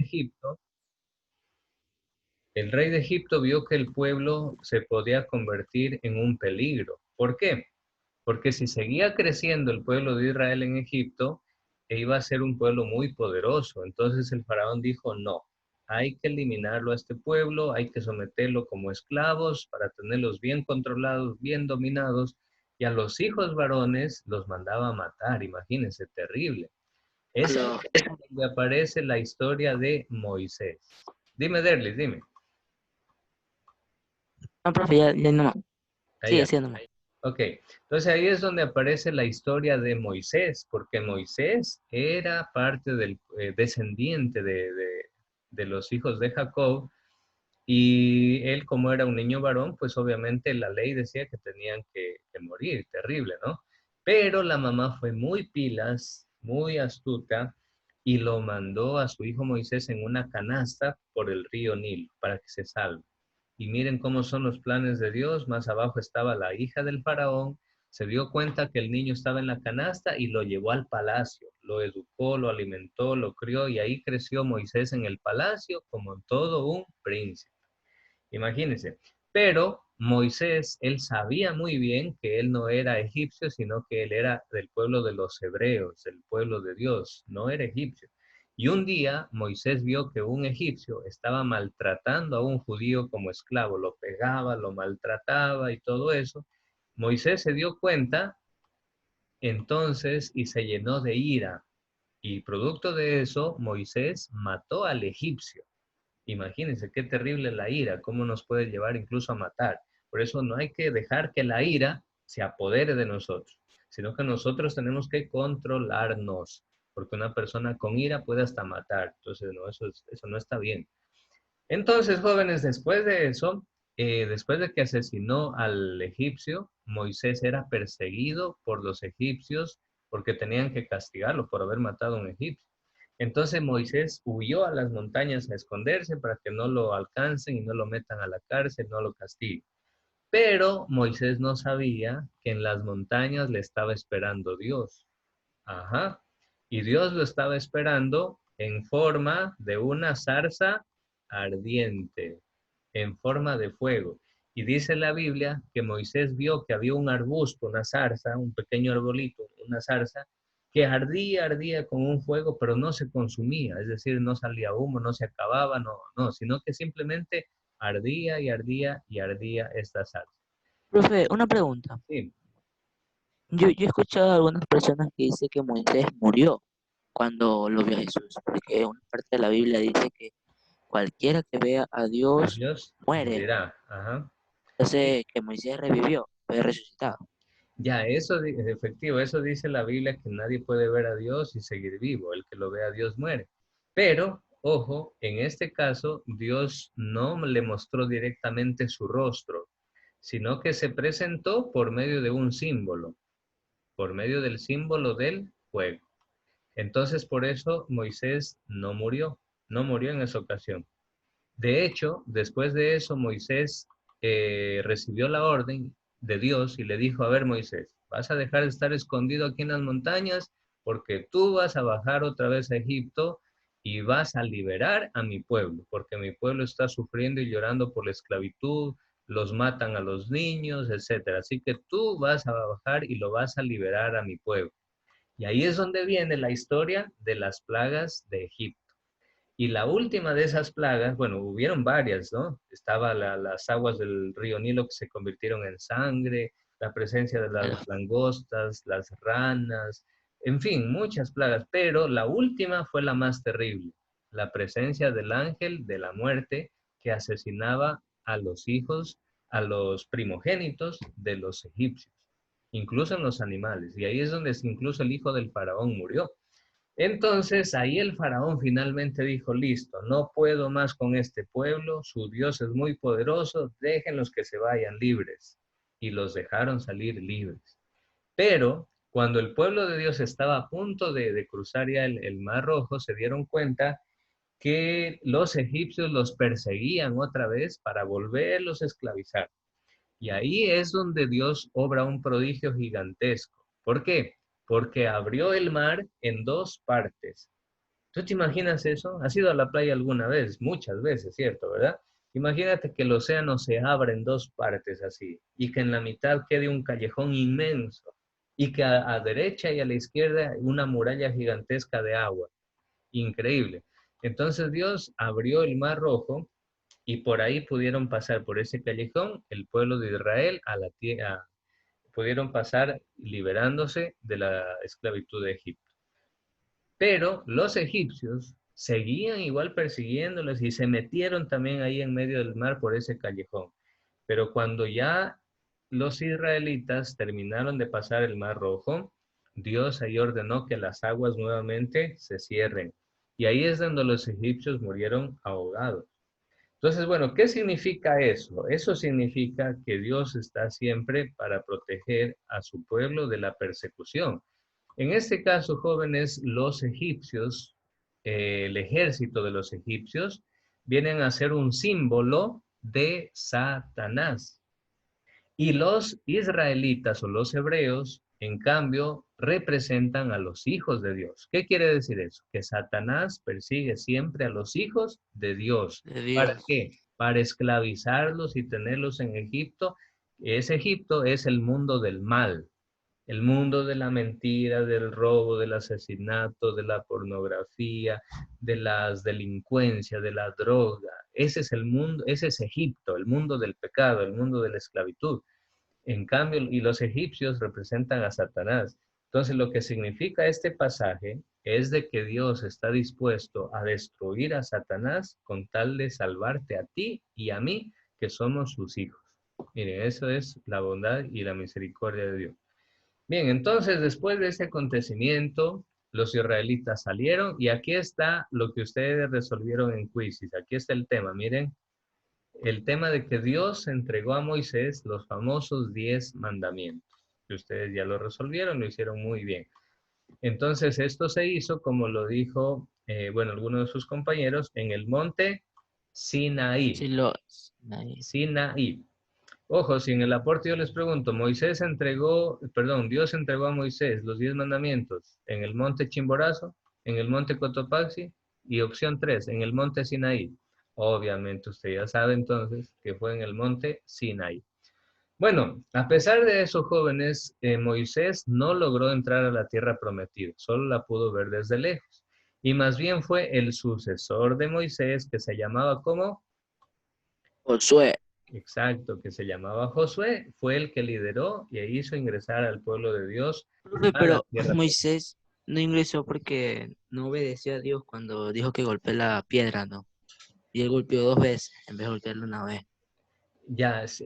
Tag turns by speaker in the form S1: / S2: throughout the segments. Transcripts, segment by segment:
S1: Egipto, el rey de Egipto vio que el pueblo se podía convertir en un peligro. ¿Por qué? Porque si seguía creciendo el pueblo de Israel en Egipto, iba a ser un pueblo muy poderoso. Entonces el faraón dijo, no, hay que eliminarlo a este pueblo, hay que someterlo como esclavos para tenerlos bien controlados, bien dominados, y a los hijos varones los mandaba a matar, imagínense, terrible. Es ahí
S2: Claro.
S1: donde aparece la historia de Moisés. Dime, Derlis, dime.
S2: No, profe, ya no.
S1: Ahí
S2: Sigue
S1: ya.
S2: siendo.
S1: Ok, entonces ahí es donde aparece la historia de Moisés, porque Moisés era parte del descendiente de los hijos de Jacob, y él como era un niño varón, pues obviamente la ley decía que tenían que morir, terrible, ¿no? Pero la mamá fue muy pilas, muy astuta, y lo mandó a su hijo Moisés en una canasta por el río Nilo para que se salve. Y miren cómo son los planes de Dios. Más abajo estaba la hija del faraón. Se dio cuenta que el niño estaba en la canasta y lo llevó al palacio. Lo educó, lo alimentó, lo crió y ahí creció Moisés en el palacio como todo un príncipe. Imagínense. Pero Moisés, él sabía muy bien que él no era egipcio, sino que él era del pueblo de los hebreos, del pueblo de Dios, no era egipcio. Y un día Moisés vio que un egipcio estaba maltratando a un judío como esclavo, lo pegaba, lo maltrataba y todo eso. Moisés se dio cuenta entonces y se llenó de ira. Y producto de eso, Moisés mató al egipcio. Imagínense qué terrible la ira, cómo nos puede llevar incluso a matar. Por eso no hay que dejar que la ira se apodere de nosotros, sino que nosotros tenemos que controlarnos, porque una persona con ira puede hasta matar. Entonces, no, eso no está bien. Entonces, jóvenes, después de eso, después de que asesinó al egipcio, Moisés era perseguido por los egipcios porque tenían que castigarlo por haber matado a un egipcio. Entonces Moisés huyó a las montañas a esconderse para que no lo alcancen y no lo metan a la cárcel, no lo castiguen. Pero Moisés no sabía que en las montañas le estaba esperando Dios. Ajá. Y Dios lo estaba esperando en forma de una zarza ardiente, en forma de fuego. Y dice la Biblia que Moisés vio que había un arbusto, una zarza, un pequeño arbolito, una zarza, que ardía, ardía con un fuego, pero no se consumía, es decir, no salía humo, no se acababa, no, no, sino que simplemente ardía y ardía y ardía esta zarza.
S2: Profe, una pregunta.
S1: Sí,
S2: Yo he escuchado a algunas personas que dicen que Moisés murió cuando lo vio a Jesús, porque una parte de la Biblia dice que cualquiera que vea a Dios
S1: Dios
S2: muere.
S1: morirá. Ajá. Sí,
S2: Entonces, que Moisés revivió, fue resucitado.
S1: ya, eso es efectivo, eso dice la Biblia que nadie puede ver a Dios y seguir vivo, el que lo ve a Dios muere. Pero, ojo, en este caso Dios no le mostró directamente su rostro, sino que se presentó por medio de un símbolo, por medio del símbolo del fuego. Entonces, por eso Moisés no murió, no murió en esa ocasión. De hecho, después de eso, Moisés recibió la orden de Dios y le dijo, a ver, Moisés, vas a dejar de estar escondido aquí en las montañas porque tú vas a bajar otra vez a Egipto y vas a liberar a mi pueblo, porque mi pueblo está sufriendo y llorando por la esclavitud, los matan a los niños, etcétera. Así que tú vas a bajar y lo vas a liberar a mi pueblo. Y ahí es donde viene la historia de las plagas de Egipto. Y la última de esas plagas, bueno, hubieron varias, ¿no? Estaba las aguas del río Nilo que se convirtieron en sangre, la presencia de las langostas, las ranas, en fin, muchas plagas, pero la última fue la más terrible, la presencia del ángel de la muerte que asesinaba a los hijos, a los primogénitos de los egipcios, incluso en los animales. Y ahí es donde incluso el hijo del faraón murió. Entonces ahí el faraón finalmente dijo, listo, no puedo más con este pueblo, su Dios es muy poderoso, déjenlos que se vayan libres. Y los dejaron salir libres. Pero cuando el pueblo de Dios estaba a punto de cruzar ya el Mar Rojo, se dieron cuenta que los egipcios los perseguían otra vez para volverlos a esclavizar. Y ahí es donde Dios obra un prodigio gigantesco. ¿Por qué? Porque abrió el mar en dos partes. ¿Tú te imaginas eso? ¿Has ido a la playa alguna vez? Muchas veces, ¿cierto? ¿Verdad? Imagínate que el océano se abra en dos partes así y que en la mitad quede un callejón inmenso y que a derecha y a la izquierda una muralla gigantesca de agua. Increíble. Entonces Dios abrió el Mar Rojo y por ahí pudieron pasar por ese callejón el pueblo de Israel a la tierra, pudieron pasar liberándose de la esclavitud de Egipto. Pero los egipcios seguían igual persiguiéndoles y se metieron también ahí en medio del mar por ese callejón. Pero cuando ya los israelitas terminaron de pasar el Mar Rojo, Dios ahí ordenó que las aguas nuevamente se cierren. Y ahí es donde los egipcios murieron ahogados. Entonces, bueno, ¿qué significa eso? Eso significa que Dios está siempre para proteger a su pueblo de la persecución. En este caso, jóvenes, los egipcios, el ejército de los egipcios, vienen a ser un símbolo de Satanás. Y los israelitas o los hebreos, en cambio, representan a los hijos de Dios. ¿Qué quiere decir eso? Que Satanás persigue siempre a los hijos de Dios.
S2: de
S1: ¿Para
S2: Dios.
S1: qué? Para esclavizarlos y tenerlos en Egipto. Ese Egipto es el mundo del mal, el mundo de la mentira, del robo, del asesinato, de la pornografía, de las delincuencias, de la droga. Ese es el mundo, ese es Egipto, el mundo del pecado, el mundo de la esclavitud. En cambio, y los egipcios representan a Satanás. Entonces, lo que significa este pasaje es de que Dios está dispuesto a destruir a Satanás con tal de salvarte a ti y a mí, que somos sus hijos. Miren, eso es la bondad y la misericordia de Dios. Bien, entonces después de ese acontecimiento, los israelitas salieron y aquí está lo que ustedes resolvieron en Quizzes. Aquí está el tema, miren, el tema de que Dios entregó a Moisés los famosos 10 mandamientos, que ustedes ya lo resolvieron, lo hicieron muy bien. Entonces esto se hizo, como lo dijo, bueno, alguno de sus compañeros, en el monte
S2: Sí,
S1: Sinaí.
S2: ahí.
S1: Sinaí. Ojo, si en el aporte yo les pregunto, Dios entregó a Moisés los 10 mandamientos en el monte Chimborazo, en el monte Cotopaxi y opción 3 en el monte Sinaí. Obviamente usted ya sabe entonces que fue en el monte Sinaí. Bueno, a pesar de eso, jóvenes, Moisés no logró entrar a la tierra prometida, solo la pudo ver desde lejos. Y más bien fue el sucesor de Moisés que se llamaba como
S2: Josué.
S1: Exacto, que se llamaba Josué, fue el que lideró y hizo ingresar al pueblo de Dios
S2: Profe,
S1: a la
S2: pero
S1: tierra prometida.
S2: Moisés no ingresó porque no obedeció a Dios cuando dijo que golpeó la piedra, ¿no? Y él golpeó 2 veces en vez de golpearla una vez.
S1: Ya, sí,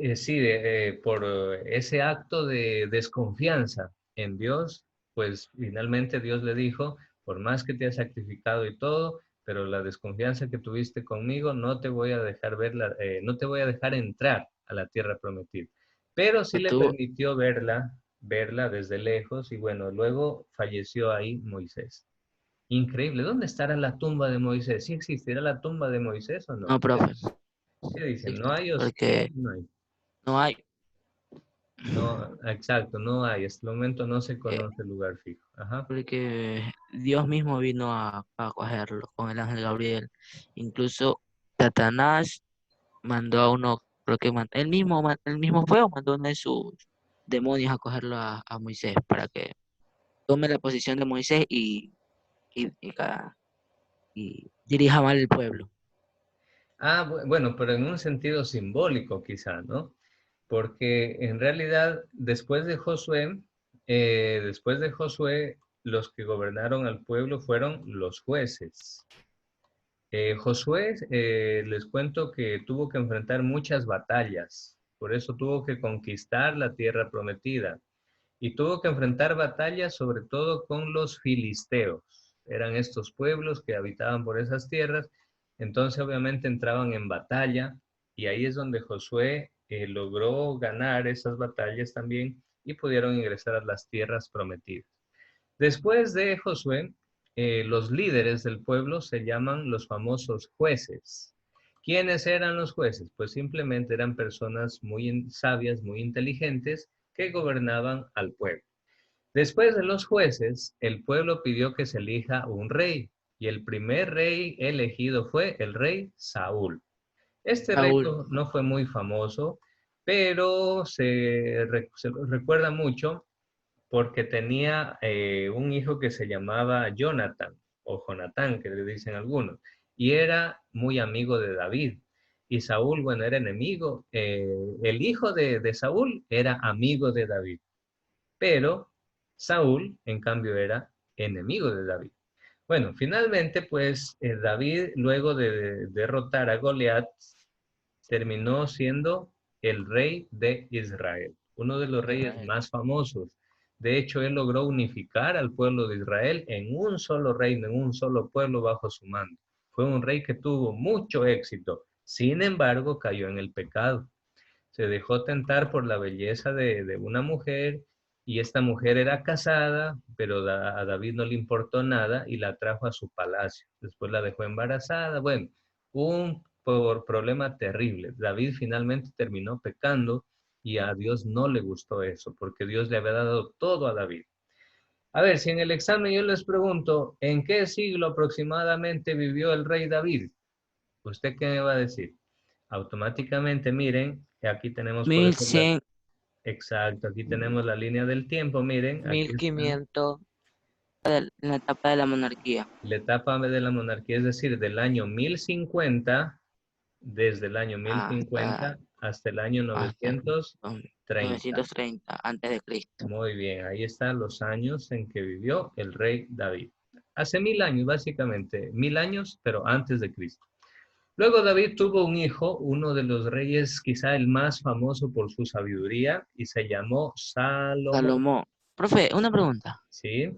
S1: por ese acto de desconfianza en Dios, pues finalmente Dios le dijo, por más que te has sacrificado y todo, pero la desconfianza que tuviste conmigo, no te voy a dejar verla, no te voy a dejar entrar a la tierra prometida. Pero sí
S2: Pues
S1: le
S2: tuvo,
S1: permitió verla desde lejos y bueno, luego falleció ahí Moisés. Increíble, ¿dónde estará la tumba de Moisés? ¿Sí existirá la tumba de Moisés o no?
S2: no, profe,
S1: ¿Qué dicen? ¿No
S2: existe,
S1: hay o sí?
S2: porque
S1: No hay.
S2: no hay,
S1: No, exacto, no hay. Hasta el momento no se
S2: eh,
S1: conoce el lugar fijo. Ajá.
S2: porque Dios mismo vino a cogerlo con el ángel Gabriel. Incluso Satanás mandó a uno, creo que él mismo fue o mandó uno de sus demonios a cogerlo a Moisés para que tome la posición de Moisés y dirija mal el pueblo.
S1: Ah, bueno, pero en un sentido simbólico quizá, ¿no? Porque en realidad después de Josué, los que gobernaron al pueblo fueron los jueces. Josué, les cuento que tuvo que enfrentar muchas batallas, por eso tuvo que conquistar la tierra prometida. Y tuvo que enfrentar batallas sobre todo con los filisteos. Eran estos pueblos que habitaban por esas tierras. Entonces obviamente entraban en batalla y ahí es donde Josué logró ganar esas batallas también y pudieron ingresar a las tierras prometidas. Después de Josué, los líderes del pueblo se llaman los famosos jueces. ¿Quiénes eran los jueces? Pues simplemente eran personas muy sabias, muy inteligentes que gobernaban al pueblo. Después de los jueces, el pueblo pidió que se elija un rey Y el primer rey elegido fue el rey Saúl. Este rey
S2: Saúl.
S1: no fue muy famoso, pero se lo recuerda mucho porque tenía un hijo que se llamaba Jonathan, o Jonatán, que le dicen algunos, y era muy amigo de David. Y Saúl, bueno, era enemigo. El hijo de Saúl era amigo de David, pero Saúl, en cambio, era enemigo de David. Bueno, finalmente, pues David, luego de derrotar a Goliat, terminó siendo el rey de Israel, uno de los reyes
S2: Israel.
S1: más famosos. De hecho, él logró unificar al pueblo de Israel en un solo reino, en un solo pueblo bajo su mando. Fue un rey que tuvo mucho éxito. Sin embargo, cayó en el pecado. Se dejó tentar por la belleza de una mujer y esta mujer era casada, pero a David no le importó nada y la trajo a su palacio. Después la dejó embarazada. Bueno, un problema terrible. David finalmente terminó pecando y a Dios no le gustó eso, porque Dios le había dado todo a David. A ver, si en el examen yo les pregunto, ¿en qué siglo aproximadamente vivió el rey David? ¿Usted qué me va a decir? Automáticamente, miren, aquí tenemos por eso la...
S2: 1100,
S1: Exacto, aquí tenemos la línea del tiempo, miren, aquí está
S2: 1500, en la etapa de la monarquía.
S1: la etapa de la monarquía, es decir, del año 1050, desde el año mil
S2: Hasta,
S1: cincuenta hasta el año
S2: hasta
S1: novecientos 30.
S2: 930 antes de Cristo.
S1: Muy bien, ahí están los años en que vivió el rey David. Hace 1000 años, básicamente, 1000 años, pero antes de Cristo. Luego David tuvo un hijo, uno de los reyes, quizá el más famoso por su sabiduría, y se llamó Salomón.
S2: Salomón. Profe, una pregunta.
S1: ¿Sí?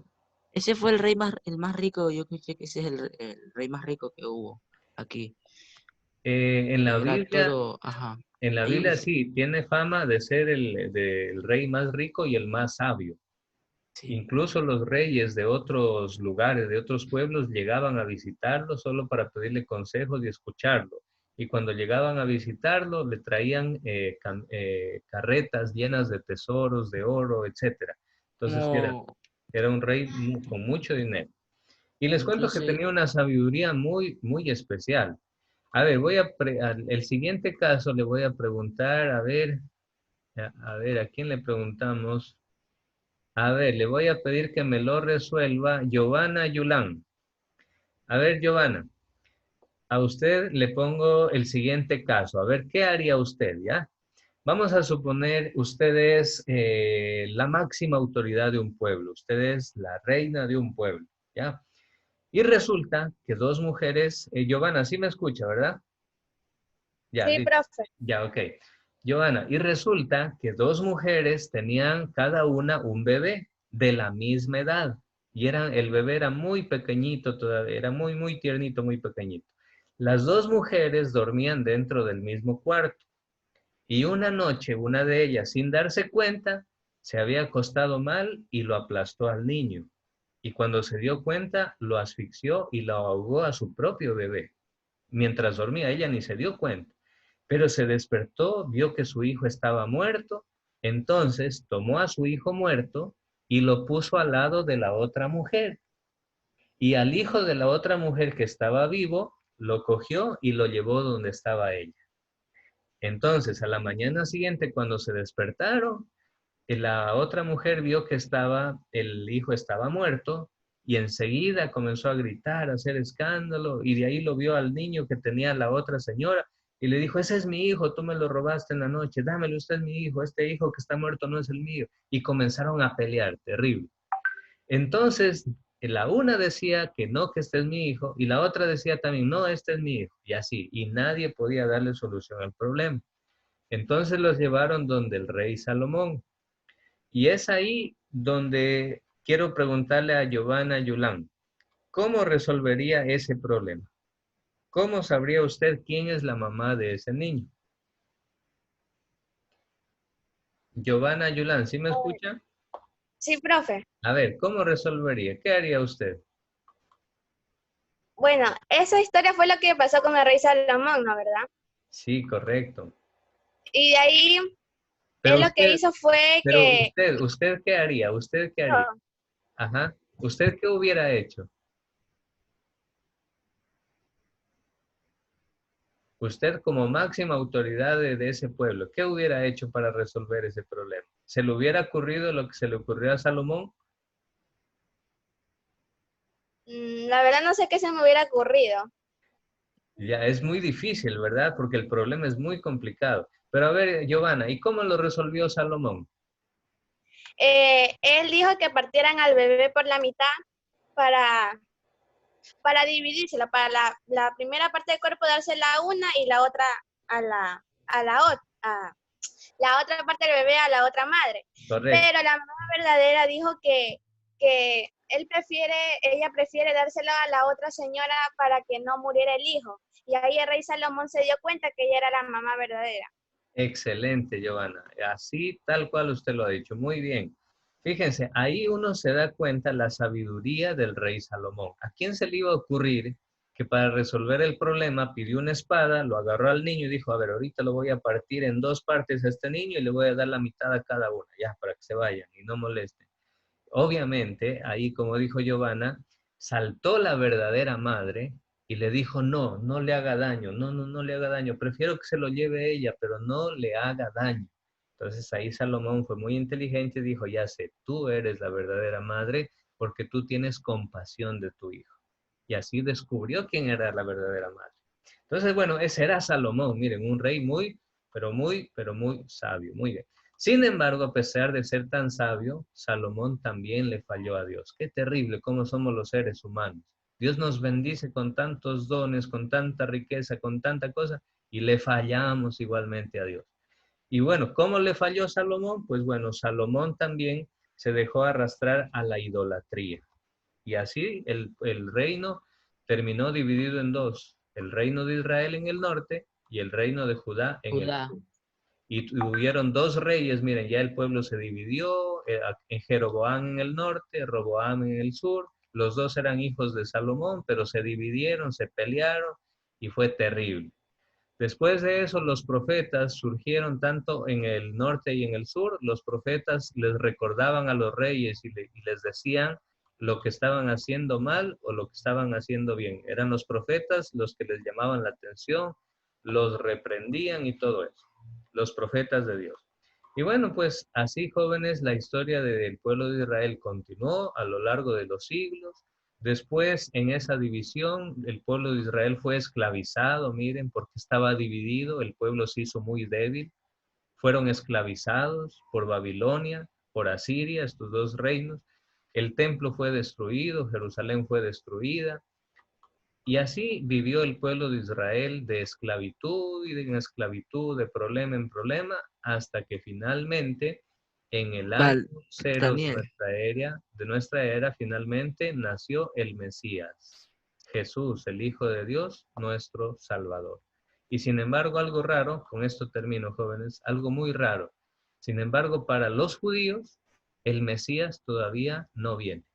S2: Ese fue el más rico, yo escuché que ese es el rey más rico que hubo aquí,
S1: En la
S2: que era
S1: Biblia,
S2: todo, ajá.
S1: en la
S2: Ahí
S1: Biblia
S2: dice,
S1: sí, tiene fama de ser del rey más rico y el más sabio.
S2: sí.
S1: Incluso los reyes de otros lugares, de otros pueblos, llegaban a visitarlo solo para pedirle consejos y escucharlo. Y cuando llegaban a visitarlo, le traían carretas llenas de tesoros, de oro, etcétera. Entonces
S2: Como,
S1: era un rey con mucho dinero. Y les cuento que
S2: incluso,
S1: tenía una sabiduría muy, muy especial. A ver, el siguiente caso le voy a preguntar, a ver, ¿a quién le preguntamos? A ver, le voy a pedir que me lo resuelva Giovanna Yulán. A ver, Giovanna, a usted le pongo el siguiente caso. A ver, ¿qué haría usted, ya? Vamos a suponer, usted es la máxima autoridad de un pueblo. Usted es la reina de un pueblo, ¿ya? Y resulta que dos mujeres, Giovanna, sí me escucha, ¿verdad? Ya,
S3: Sí,
S1: listo.
S3: profe.
S1: Ya, ok. Giovanna, y resulta que dos mujeres tenían cada una un bebé de la misma edad. Y el bebé era muy pequeñito todavía, era muy, muy tiernito, muy pequeñito. Las dos mujeres dormían dentro del mismo cuarto. Y una noche, una de ellas, sin darse cuenta, se había acostado mal y lo aplastó al niño. Y cuando se dio cuenta, lo asfixió y lo ahogó a su propio bebé. Mientras dormía, ella ni se dio cuenta. Pero se despertó, vio que su hijo estaba muerto, entonces tomó a su hijo muerto y lo puso al lado de la otra mujer. Y al hijo de la otra mujer que estaba vivo, lo cogió y lo llevó donde estaba ella. Entonces, a la mañana siguiente, cuando se despertaron, la otra mujer vio que el hijo estaba muerto y enseguida comenzó a gritar, a hacer escándalo y de ahí lo vio al niño que tenía la otra señora y le dijo, ese es mi hijo, tú me lo robaste en la noche, dámelo, usted es mi hijo, este hijo que está muerto no es el mío. Y comenzaron a pelear, terrible. Entonces, la una decía que no, que este es mi hijo y la otra decía también, no, este es mi hijo y así, y nadie podía darle solución al problema. Entonces los llevaron donde el rey Salomón. Y es ahí donde quiero preguntarle a Giovanna Yulán, ¿cómo resolvería ese problema? ¿Cómo sabría usted quién es la mamá de ese niño? Giovanna Yulán, ¿sí me escucha?
S3: Sí, profe.
S1: A ver, ¿cómo resolvería? ¿Qué haría usted?
S3: Bueno, esa historia fue lo que pasó con el rey Salomón, ¿no, verdad?
S1: Sí, correcto.
S3: Y de ahí,
S1: Pero
S3: él lo que
S1: usted,
S3: hizo fue
S1: pero
S3: que,
S1: usted ¿qué haría? ¿Usted qué haría? Ajá. ¿Usted qué hubiera hecho? Usted como máxima autoridad de ese pueblo, ¿qué hubiera hecho para resolver ese problema? ¿Se le hubiera ocurrido lo que se le ocurrió a Salomón?
S3: La verdad no sé qué se me hubiera ocurrido.
S1: Ya es muy difícil, ¿verdad? Porque el problema es muy complicado. Pero a ver, Giovanna, ¿y cómo lo resolvió Salomón?
S3: Él dijo que partieran al bebé por la mitad para, para dividírselo, para la primera parte del cuerpo dársela a una y la otra a la otra, la otra parte del bebé a la otra madre.
S1: Correcto.
S3: Pero la mamá verdadera dijo que ella prefiere dárselo a la otra señora para que no muriera el hijo. Y ahí el rey Salomón se dio cuenta que ella era la mamá verdadera.
S1: Excelente, Giovanna. Así tal cual usted lo ha dicho. Muy bien. Fíjense, ahí uno se da cuenta la sabiduría del rey Salomón. ¿A quién se le iba a ocurrir que para resolver el problema pidió una espada, lo agarró al niño y dijo, a ver, ahorita lo voy a partir en dos partes a este niño y le voy a dar la mitad a cada una, ya, para que se vayan y no molesten? Obviamente, ahí como dijo Giovanna, saltó la verdadera madre y le dijo, no, no le haga daño, no, no, no le haga daño, prefiero que se lo lleve ella, pero no le haga daño. Entonces ahí Salomón fue muy inteligente y dijo, ya sé, tú eres la verdadera madre porque tú tienes compasión de tu hijo. Y así descubrió quién era la verdadera madre. Entonces, bueno, ese era Salomón, miren, un rey muy, pero muy sabio, muy bien. Sin embargo, a pesar de ser tan sabio, Salomón también le falló a Dios. Qué terrible cómo somos los seres humanos. Dios nos bendice con tantos dones, con tanta riqueza, con tanta cosa, y le fallamos igualmente a Dios. Y bueno, ¿cómo le falló Salomón? Pues bueno, Salomón también se dejó arrastrar a la idolatría. Y así el reino terminó dividido en dos, el reino de Israel en el norte y el reino de Judá en el
S2: Judá.
S1: sur. Y hubieron dos reyes, miren, ya el pueblo se dividió, en Jeroboam en el norte, Roboam en el sur. Los dos eran hijos de Salomón, pero se dividieron, se pelearon y fue terrible. Después de eso, los profetas surgieron tanto en el norte y en el sur. Los profetas les recordaban a los reyes y les decían lo que estaban haciendo mal o lo que estaban haciendo bien. Eran los profetas los que les llamaban la atención, los reprendían y todo eso. Los profetas de Dios. Y bueno, pues así, jóvenes, la historia del pueblo de Israel continuó a lo largo de los siglos. Después, en esa división, el pueblo de Israel fue esclavizado, miren, porque estaba dividido, el pueblo se hizo muy débil. Fueron esclavizados por Babilonia, por Asiria, estos dos reinos. El templo fue destruido, Jerusalén fue destruida. Y así vivió el pueblo de Israel de esclavitud y de esclavitud, de problema en problema, hasta que finalmente, en el año
S2: Val,
S1: cero
S2: Daniel.
S1: de nuestra era, finalmente nació el Mesías, Jesús, el Hijo de Dios, nuestro Salvador. Y sin embargo, algo raro, con esto termino, jóvenes, algo muy raro. Sin embargo, para los judíos, el Mesías todavía no viene.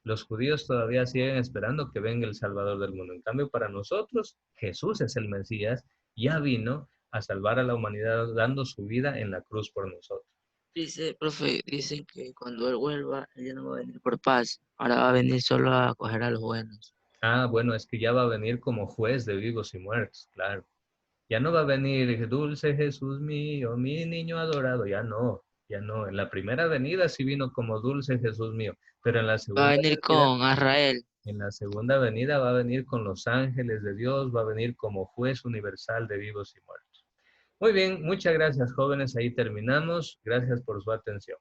S1: Los judíos todavía siguen esperando que venga el Salvador del mundo. En cambio, para nosotros, Jesús es el Mesías, ya vino a salvar a la humanidad dando su vida en la cruz por nosotros.
S2: Dice, profe, dicen que cuando él vuelva, él ya no va a venir por paz. Ahora va a venir solo a coger a los buenos.
S1: Ah, bueno, es que ya va a venir como juez de vivos y muertos, claro. Ya no va a venir dulce Jesús mío, mi niño adorado, ya no, ya no. En la primera venida sí vino como dulce Jesús mío, pero
S2: Va a venir con Israel.
S1: en la segunda venida va a venir con los ángeles de Dios, va a venir como juez universal de vivos y muertos. Muy bien, muchas gracias, jóvenes. Ahí terminamos. Gracias por su atención.